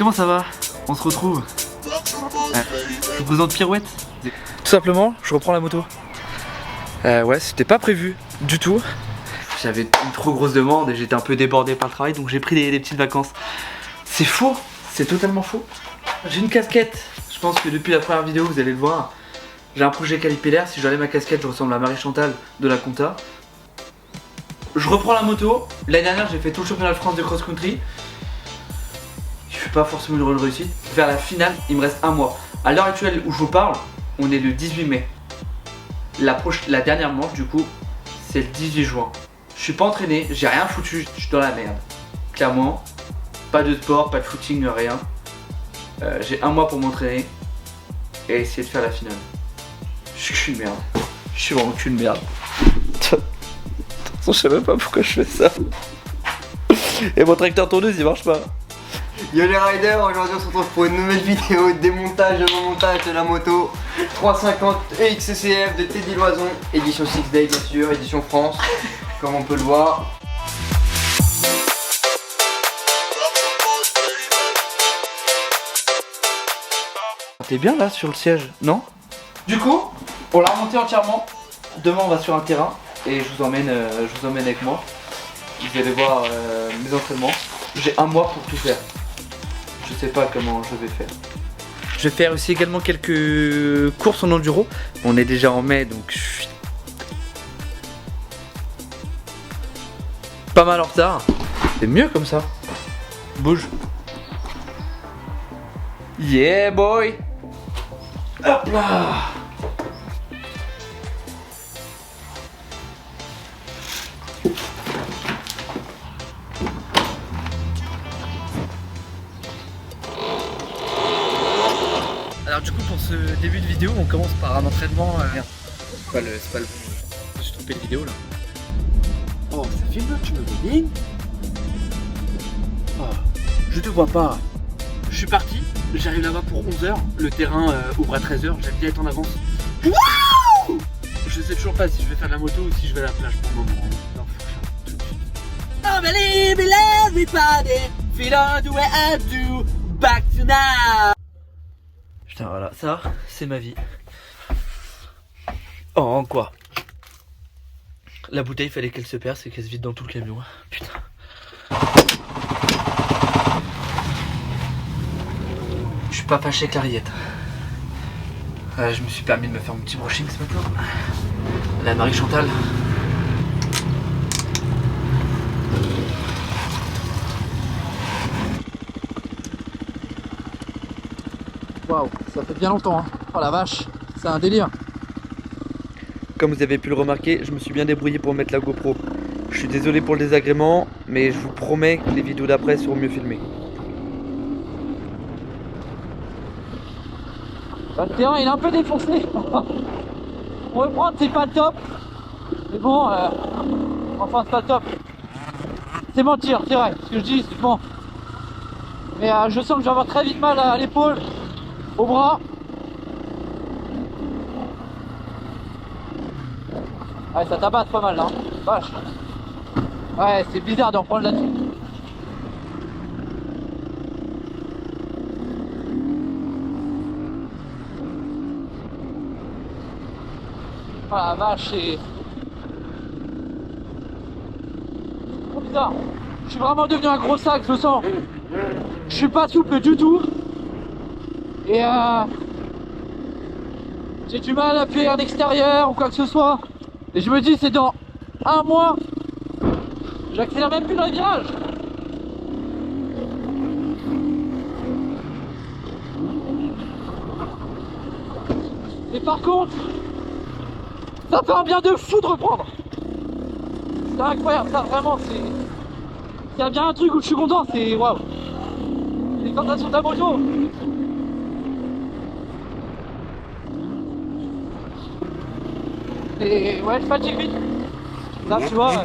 comment ça va? On se retrouve. Je vous présente Pirouette. Tout simplement, je reprends la moto. Ouais, c'était pas prévu du tout. J'avais une trop grosse demande et j'étais un peu débordé par le travail, donc j'ai pris des petites vacances. C'est faux, c'est totalement faux. J'ai une casquette. Je pense que depuis la première vidéo, vous allez le voir. J'ai un projet caterpillar. Si j'enlève ma casquette, je ressemble à Marie-Chantal de la Compta. Je reprends la moto. L'année dernière, j'ai fait tout le championnat de France de cross-country. Je suis pas forcément une grande réussite. Vers la finale, il me reste un mois. À l'heure actuelle où je vous parle, on est le 18 mai. La dernière manche, du coup, c'est le 18 juin. Je suis pas entraîné, j'ai rien foutu, je suis dans la merde. Clairement, pas de sport, pas de footing, rien. J'ai un mois pour m'entraîner et essayer de faire la finale. Je suis une merde. Je suis vraiment qu'une merde. Je sais même pas pourquoi je fais ça. Et mon tracteur tourneuse il marche pas. Yo les riders, aujourd'hui on se retrouve pour une nouvelle vidéo de démontage et remontage de la moto 350 EXCF de Teddy Loison, édition 6 Day bien sûr, édition France, comme on peut le voir. T'es bien là sur le siège, non? Du coup, on l'a remonté entièrement. Demain on va sur un terrain et je vous emmène avec moi. Vous allez voir mes entraînements. J'ai un mois pour tout faire. Je sais pas comment je vais faire. Je vais faire aussi également quelques courses en enduro. On est déjà en mai donc je suis pas mal en retard. C'est mieux comme ça. Bouge. Yeah boy. Hop là. Alors du coup pour ce début de vidéo on commence par un entraînement. Merde, c'est pas le bon. Je suis trompé de vidéo là. Oh, ça filme, tu me vois bien? Oh, je te vois pas. Je suis parti, j'arrive là-bas pour 11h, le terrain ouvre à 13h, j'aime bien être en avance. Wouh! Je sais toujours pas si je vais faire de la moto ou si je vais à la plage pour le moment. Non, faut que je fasse tout de suite. Oh, believe in everybody, feel all the way I do, back to now. Putain voilà, ça c'est ma vie. Oh quoi. La bouteille fallait qu'elle se perce et qu'elle se vide dans tout le camion. Putain. Je suis pas fâché avec la rillette. Je me suis permis de me faire mon petit brushing ce matin. La Marie-Chantal. Waouh, ça fait bien longtemps, hein. Oh la vache, c'est un délire. Comme vous avez pu le remarquer, je me suis bien débrouillé pour mettre la GoPro. Je suis désolé pour le désagrément, mais je vous promets que les vidéos d'après seront mieux filmées. Bah, le terrain il est un peu défoncé. Pour reprendre c'est pas le top. Mais bon, enfin c'est pas le top. C'est mentir, c'est vrai. Ce que je dis c'est bon. Mais je sens que je vais avoir très vite mal à l'épaule, au bras. Ouais, ça tabasse pas mal là, hein. Vache. Ouais, c'est bizarre de reprendre là-dessus. Oh la vache, c'est trop bizarre. Je suis vraiment devenu un gros sac, je le sens. Je suis pas souple du tout. Et j'ai du mal à appuyer en extérieur ou quoi que ce soit. Et je me dis c'est dans un mois. J'accélère même plus dans les virages. Et par contre, ça fait un bien de fou de reprendre. C'est incroyable, ça vraiment c'est... S'il y a bien un truc où je suis content, c'est waouh. Les sensations de la moto. Et ouais, je fatigue vite. Là, tu vois,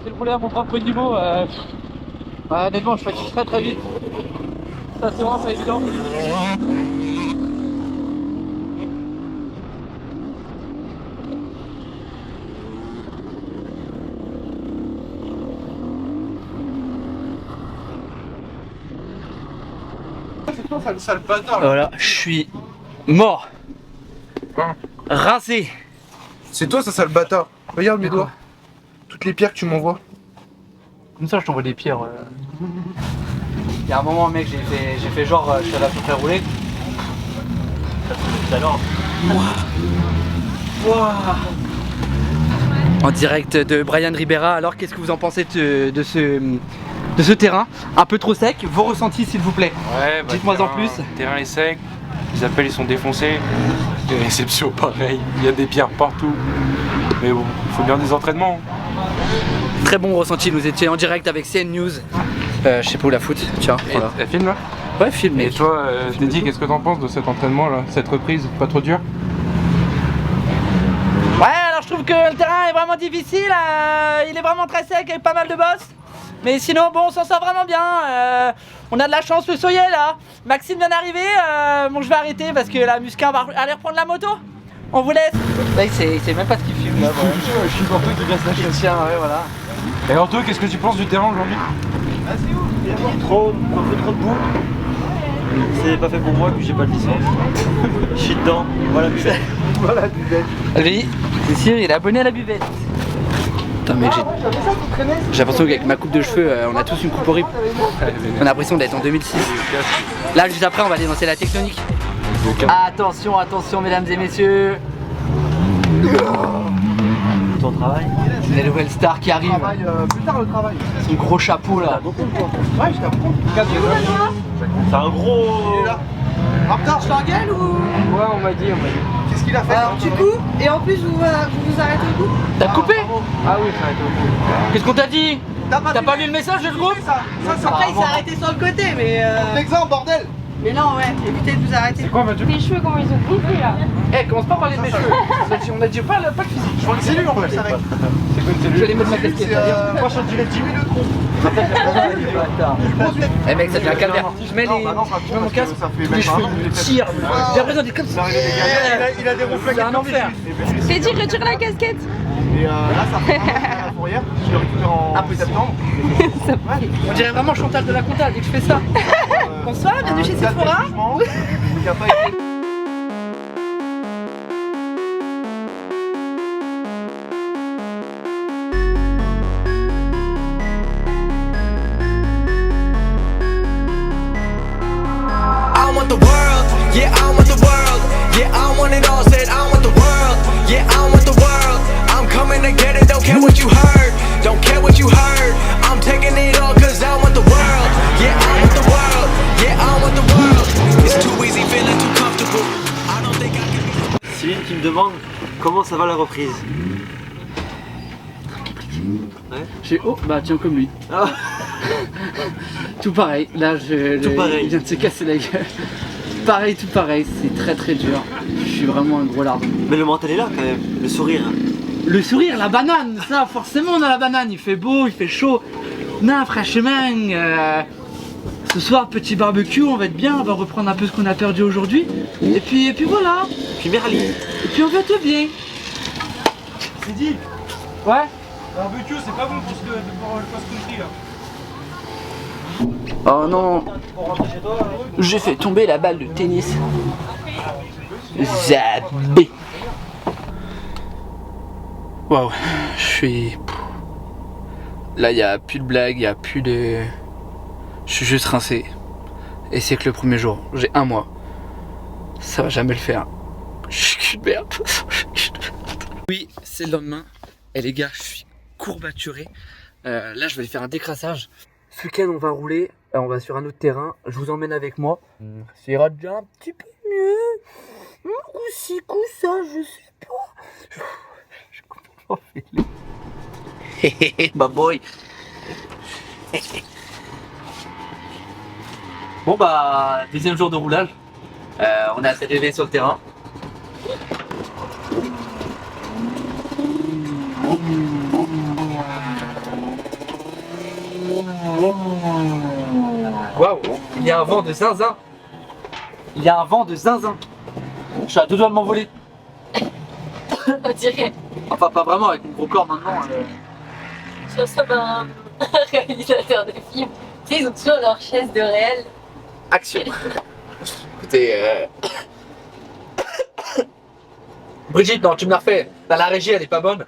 j'ai le rouler à mon propre niveau. Ouais, honnêtement, je fatigue très vite. Ça, c'est vraiment pas évident. ça le sale bâtard. Voilà, je suis mort. Rincé. C'est toi, ça sale bâtard. Regarde mes doigts. Toutes les pierres que tu m'envoies. Comme ça, je t'envoie des pierres. Il y a un moment, mec, j'ai fait genre, je suis allé à peu près rouler. En direct de Brian Ribera. Alors, qu'est-ce que vous en pensez de ce terrain un peu trop sec? Vos ressentis, s'il vous plaît. Ouais, Dites-moi en plus. Le terrain est sec, les appels ils sont défoncés, les réceptions pareil, il y a des pierres partout. Mais bon, il faut bien des entraînements. Très bon ressenti, nous étions en direct avec CN News. Je sais pas où la foot, tiens. Voilà. Elle filme là? Ouais, film, Et mec. toi, Teddy, qu'est-ce que t'en penses de cet entraînement là, cette reprise? Pas trop dur? Ouais, alors je trouve que le terrain est vraiment difficile, il est vraiment très sec avec pas mal de bosses. Mais sinon, bon, on s'en sort vraiment bien. On a de la chance, le soleil là. Maxime vient d'arriver. Bon, je vais arrêter parce que la Musquin va aller reprendre la moto. On vous laisse. Là, il sait même pas ce qu'il filme là. Je suis content qu'il reste la Tiens, ouais, voilà. Et Anto, qu'est-ce que tu penses du terrain aujourd'hui? Trop de boue. C'est pas fait pour moi, puis j'ai pas de licence. Je suis dedans, voilà buvette. Voilà, buvette. Lui, c'est sûr, il est abonné à la buvette. Putain, mec, j'ai l'impression qu'avec ma coupe de cheveux, on a tous une coupe horrible. On a l'impression d'être en 2006. Là, juste après, on va dénoncer la tectonique. Attention, attention, mesdames et messieurs. Ton travail. Les nouvelles stars qui arrivent. Plus tard le travail. Son gros chapeau là. Ouais, j'étais à beaucoup. C'est un gros. Il est là. En retard, je t'engueule ou? Ouais, on m'a dit. Qu'est-ce qu'il a fait? Alors du coup, et en plus vous arrêtez le coup? T'as coupé? Ah oui, ça a été au bout. Qu'est-ce qu'on t'a dit? T'as pas lu le message de groupe? Après il s'est arrêté sur le côté mais L'exemple, bordel. mais non ouais, évitez de vous arrêter. Les cheveux, comment ils ont gonflé là. Eh, commence pas à parler de mes cheveux. On a dit pas le physique. Je crois que c'est lui en plus avec. Je vais aller mettre ma casquette. Moi je dirais 10 minutes. Eh mec, ça devient un calvaire. Je mets mon casque, les cheveux ils me tirent. J'ai l'impression d'être comme ça. Il a des reflets. C'est un enfer. Teddy, retire la casquette. Et là ça fait la fourrière. Je le récupère en septembre. On dirait vraiment Chantal de la Comtal dès que je fais ça. Bonsoir, bienvenue chez Sephora. Il a pas été. I want the world, yeah, I want the world, yeah, I want it all, said I want the world, yeah, I want the world, I'm coming to get it, don't care what you heard, don't care what you heard, I'm taking it all cause I want the world, yeah, I want the world, yeah, I want the world, it's too easy, feeling too comfortable, I don't think I can be... Céline qui me demande comment ça va la reprise. J'ai oh bah tiens comme lui. Ah. Tout pareil, là Tout pareil. il vient de se casser la gueule. Pareil, tout pareil, c'est très très dur. Je suis vraiment un gros larme. Mais le mental est là quand même, le sourire. Le sourire, la banane, ça forcément on a la banane, il fait beau, il fait chaud. Non franchement, ce soir petit barbecue, on va être bien, on va reprendre un peu ce qu'on a perdu aujourd'hui. Et puis voilà. Puis Merli. Et puis on va être bien. C'est dit. Ouais. Barbecue, c'est pas bon pour le cross-country là. Oh non, j'ai fait tomber la balle de tennis. Zabé. Waouh, je suis... Là, il n'y a plus de blague, il n'y a plus de... Je suis juste rincé. Et c'est que le premier jour, j'ai un mois. Ça va jamais le faire. Je suis qu'une merde. Oui, c'est le lendemain. Et les gars, je suis courbaturé. Là, je vais faire un décrassage. Ce week-end, on va rouler. On va sur un autre terrain. Je vous emmène avec moi. Ça ira déjà un petit peu mieux. Coup-ci, coup-ça, je sais pas. Je suis complètement fêlé. Bah boy. Bon bah, deuxième jour de roulage. On est arrivé sur le terrain. Waouh, il y a un vent de zinzin. Il y a un vent de zinzin. Je suis à deux doigts de m'envoler. On dirait. Enfin, pas vraiment, avec mon gros corps maintenant. Je ressemble à un réalisateur de film. Tu sais, ils ont toujours leur chaise de réel. Action. Écoutez, Brigitte, non, tu me la refais. Dans la régie, elle est pas bonne.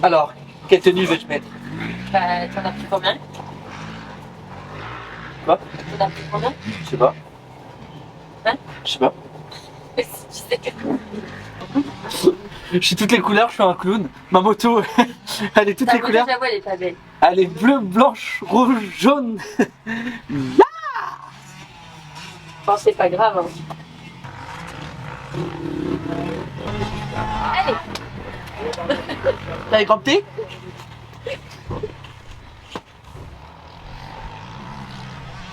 Alors, quelle tenue vais-je mettre? Bah, t'en as pris combien? Quoi? T'en as pris combien? Je sais pas. Hein? Je sais pas. Tu sais que... Je suis toutes les couleurs, je suis un clown. Ma moto, elle est toutes les couleurs. J'avoue, elle est pas belle. Elle est bleue, blanche, rouge, jaune. Bon, c'est pas grave. Hein. Allez. T'as les grands petits?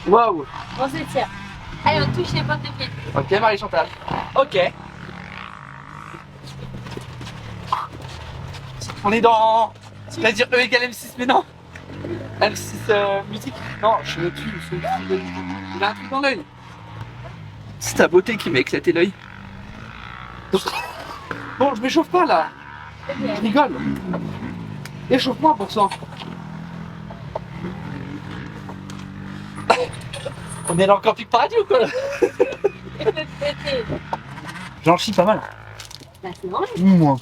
Waouh. On se tire. Allez, on touche les potes de pied. Ok, Marie-Chantal. Ok. On est dans... Tu vas dire E égale M6, mais non. M6 musique. Non, je me tue. Il a un truc dans l'œil. C'est ta beauté qui m'a éclaté l'œil. Bon, je m'échauffe pas là. Je rigole. Échauffe-moi pour ça. On est dans le camping paradis ou quoi là? J'en chie pas mal. Bah, c'est normal. Moi.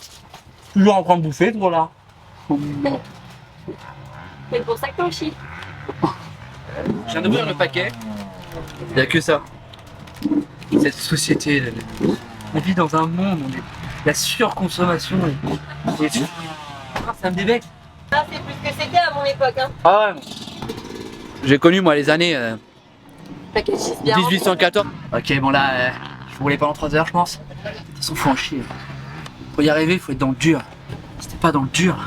Toujours en train de bouffer, toi là. C'est pour ça que t'en chies. Je viens d'ouvrir le paquet. Il n'y a que ça. Cette société, on vit dans un monde, la surconsommation. Ça me débecte. Ah, c'est plus que c'était à mon époque. Hein. Ah ouais. J'ai connu moi les années T'as qu'elle chisse bien. 1814. Ok, bon là, je roulais pendant 3 heures, je pense. De toute façon, faut en chier. Pour y arriver, il faut être dans le dur. Si t'es pas dans le dur,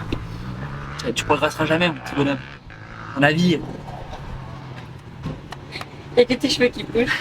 tu progresseras jamais, mon petit bonhomme. Dans la vie. Y'a que tes cheveux qui bougent.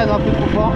Un peu trop fort.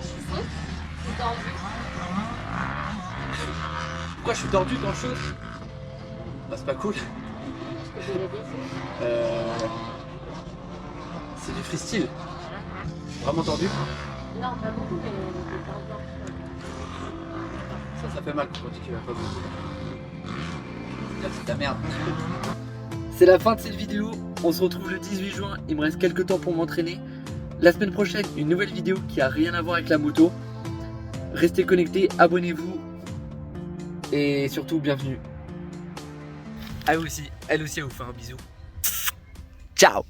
C'est tendu. Pourquoi je suis tordu dans le show? Bah c'est pas cool. C'est du freestyle. Vraiment tordu? Non, pas beaucoup, mais Ça fait mal quand on dit qu'il va pas beaucoup. C'est ta merde. C'est la fin de cette vidéo. On se retrouve le 18 juin. Il me reste quelques temps pour m'entraîner. La semaine prochaine, une nouvelle vidéo qui a rien à voir avec la moto. Restez connectés, abonnez-vous. Et surtout, bienvenue. Elle aussi, elle vous fait un bisou. Ciao!